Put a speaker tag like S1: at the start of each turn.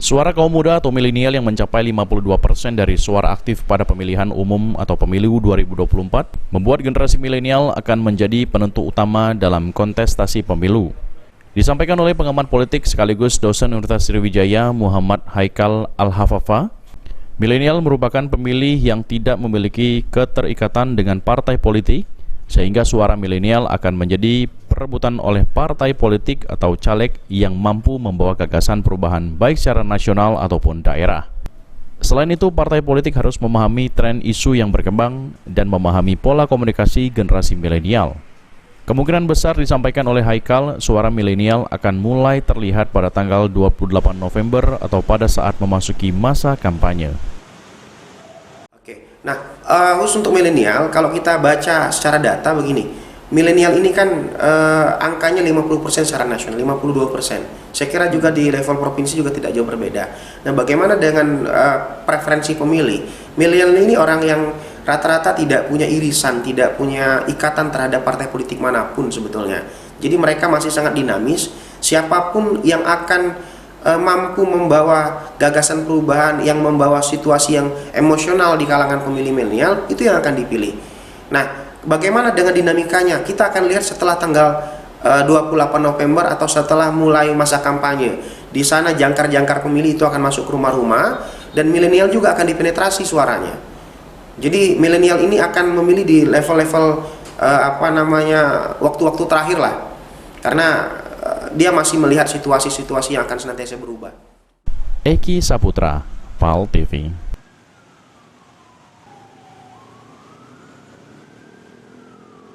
S1: Suara kaum muda atau milenial yang mencapai 52% dari suara aktif pada pemilihan umum atau pemilu 2024 membuat generasi milenial akan menjadi penentu utama dalam kontestasi pemilu. Disampaikan oleh pengamat politik sekaligus dosen Universitas Sriwijaya Muhammad Haikal Al-Hafafa, milenial merupakan pemilih yang tidak memiliki keterikatan dengan partai politik, sehingga suara milenial akan menjadi perebutan oleh partai politik atau caleg yang mampu membawa gagasan perubahan baik secara nasional ataupun daerah. Selain itu, partai politik harus memahami tren isu yang berkembang dan memahami pola komunikasi generasi milenial. Kemungkinan besar disampaikan oleh Haikal, suara milenial akan mulai terlihat pada tanggal 28 November atau pada saat memasuki masa kampanye.
S2: Nah, khusus untuk milenial, kalau kita baca secara data begini, milenial ini kan angkanya 50% secara nasional, 52%. Saya kira juga di level provinsi juga tidak jauh berbeda. Nah, bagaimana dengan preferensi pemilih? Milenial ini orang yang rata-rata tidak punya irisan, tidak punya ikatan terhadap partai politik manapun sebetulnya. Jadi mereka masih sangat dinamis. Siapapun yang akan mampu membawa gagasan perubahan, yang membawa situasi yang emosional di kalangan pemilih milenial, itu yang akan dipilih. Nah, bagaimana dengan dinamikanya? Kita akan lihat setelah tanggal 28 November atau setelah mulai masa kampanye. Di sana jangkar-jangkar pemilih itu akan masuk ke rumah-rumah dan milenial juga akan dipenetrasi suaranya. Jadi milenial ini akan memilih di level-level waktu-waktu terakhir lah. Karena dia masih melihat situasi-situasi yang akan senantiasa berubah.
S1: Eki Saputra, PAL TV.